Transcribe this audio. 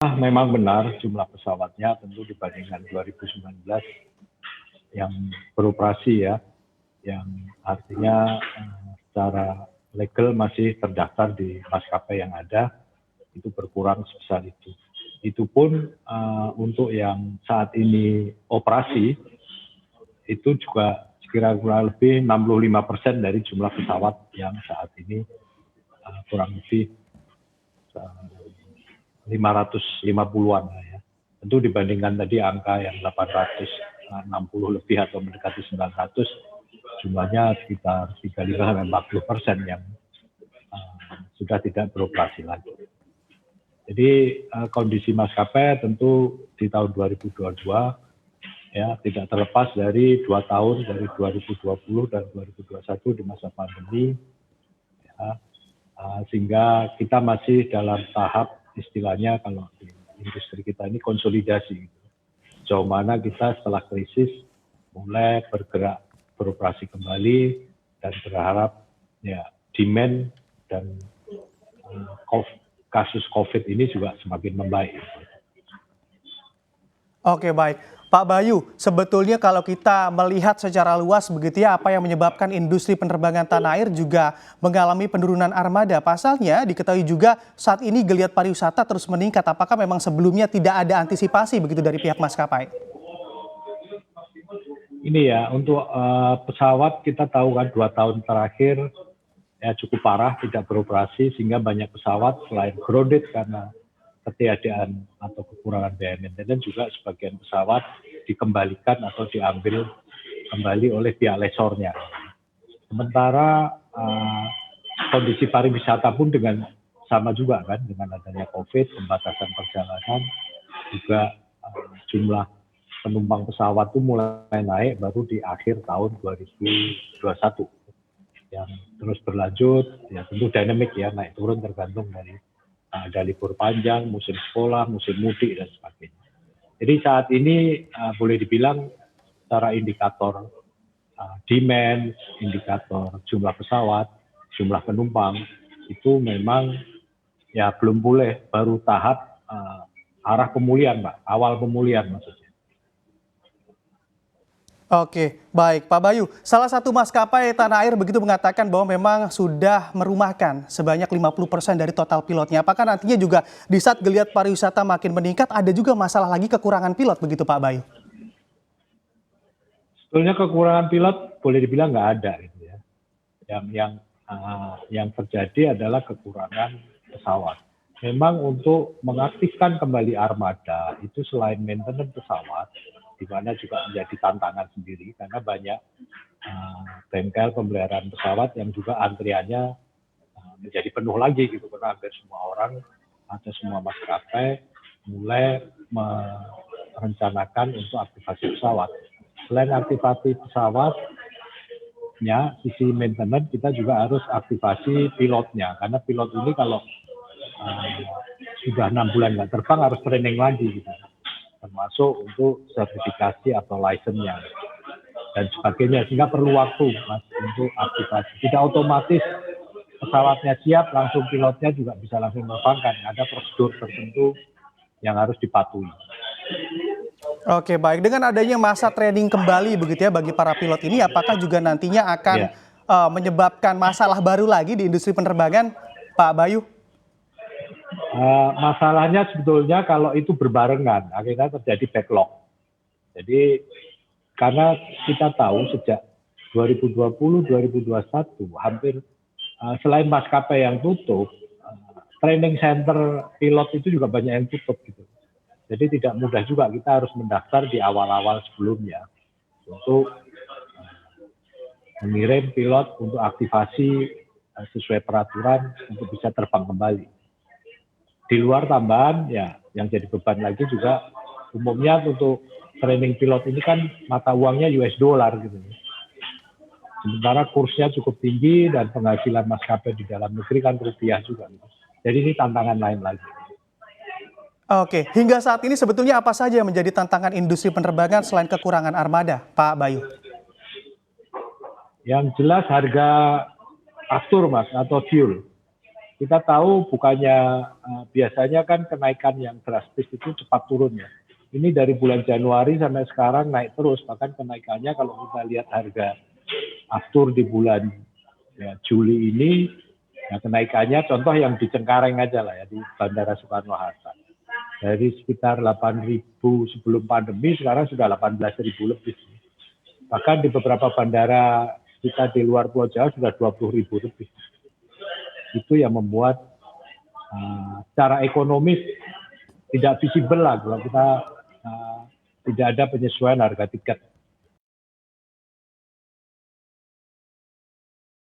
Memang benar jumlah pesawatnya tentu dibandingkan 2019 yang beroperasi ya, yang artinya secara legal masih terdaftar di maskapai yang ada, itu berkurang sebesar itu. Itu pun untuk yang saat ini operasi, itu juga kira-kira lebih 65% dari jumlah pesawat yang saat ini kurang lebih 550-an ya. Tentu dibandingkan tadi angka yang 860 lebih atau mendekati 900, jumlahnya sekitar 35-40% yang sudah tidak beroperasi lagi. Jadi kondisi maskapai tentu di tahun 2022 ya tidak terlepas dari 2 tahun dari 2020 dan 2021 di masa pandemi, ya, sehingga kita masih dalam tahap istilahnya kalau di industri kita ini konsolidasi. Sejauh mana kita setelah krisis mulai bergerak beroperasi kembali dan berharap ya demand dan kasus COVID ini juga semakin membaik. Oke, baik. Pak Bayu, sebetulnya kalau kita melihat secara luas begitu ya, apa yang menyebabkan industri penerbangan tanah air juga mengalami penurunan armada. Pasalnya diketahui juga saat ini geliat pariwisata terus meningkat. Apakah memang sebelumnya tidak ada antisipasi begitu dari pihak maskapai? Ini ya, untuk pesawat kita tahu kan 2 tahun terakhir ya cukup parah tidak beroperasi, sehingga banyak pesawat selain grounded karena ketiadaan atau kekurangan biaya maintenance, juga sebagian pesawat dikembalikan atau diambil kembali oleh pihak lesornya. Sementara kondisi pariwisata pun dengan sama juga kan, dengan adanya COVID, pembatasan perjalanan, juga jumlah penumpang pesawat itu mulai naik baru di akhir tahun 2021. Yang terus berlanjut, ya tentu dinamik ya, naik turun tergantung dari ada libur panjang, musim sekolah, musim mudik, dan sebagainya. Jadi saat ini boleh dibilang secara indikator demand, indikator jumlah pesawat, jumlah penumpang, itu memang ya belum pulih, baru tahap arah pemulihan, Pak, awal pemulihan maksudnya. Oke, baik Pak Bayu. Salah satu maskapai tanah air begitu mengatakan bahwa memang sudah merumahkan sebanyak 50% dari total pilotnya. Apakah nantinya juga di saat geliat pariwisata makin meningkat ada juga masalah lagi kekurangan pilot begitu Pak Bayu? Sebetulnya kekurangan pilot boleh dibilang nggak ada gitu ya. Yang terjadi adalah kekurangan pesawat. Memang untuk mengaktifkan kembali armada itu selain maintenance pesawat, di mana juga menjadi tantangan sendiri karena banyak bengkel pemeliharaan pesawat yang juga antriannya menjadi penuh lagi gitu, karena hampir semua orang atau semua maskapai mulai merencanakan untuk aktivasi pesawat. Selain aktivasi pesawatnya, sisi maintenance kita juga harus aktivasi pilotnya, karena pilot ini kalau sudah 6 bulan nggak terbang harus training lagi gitu, termasuk untuk sertifikasi atau license-nya dan sebagainya, sehingga perlu waktu Mas untuk aktivasi. Tidak otomatis pesawatnya siap langsung pilotnya juga bisa langsung menerbangkan, ada prosedur tertentu yang harus dipatuhi. Oke, baik. Dengan adanya masa training kembali begitu ya bagi para pilot ini, apakah juga nantinya akan menyebabkan masalah baru lagi di industri penerbangan, Pak Bayu? Masalahnya sebetulnya kalau itu berbarengan, akhirnya terjadi backlog. Jadi karena kita tahu sejak 2020-2021 hampir selain maskapai yang tutup, training center pilot itu juga banyak yang tutup gitu. Jadi tidak mudah juga, kita harus mendaftar di awal-awal sebelumnya untuk mengirim pilot untuk aktivasi sesuai peraturan untuk bisa terbang kembali. Di luar tambahan ya yang jadi beban lagi juga umumnya untuk training pilot ini kan mata uangnya US dollar gitu. Sementara kursnya cukup tinggi dan penghasilan maskapai di dalam negeri kan rupiah juga gitu. Jadi ini tantangan lain lagi. Oke, hingga saat ini sebetulnya apa saja yang menjadi tantangan industri penerbangan selain kekurangan armada, Pak Bayu? Yang jelas harga aftur Mas atau fuel. kita tahu bukannya biasanya kan kenaikan yang drastis itu cepat turun ya. Ini dari bulan Januari sampai sekarang naik terus, bahkan kenaikannya kalau kita lihat harga aftur di bulan Juli ini, ya kenaikannya contoh yang di Cengkareng aja lah ya, di Bandara Soekarno-Hatta. Dari sekitar 8.000 sebelum pandemi, sekarang sudah 18.000 lebih. Bahkan di beberapa bandara kita di luar Pulau Jawa sudah 20.000 lebih. Itu yang membuat secara ekonomis tidak visible lah kalau kita tidak ada penyesuaian harga tiket.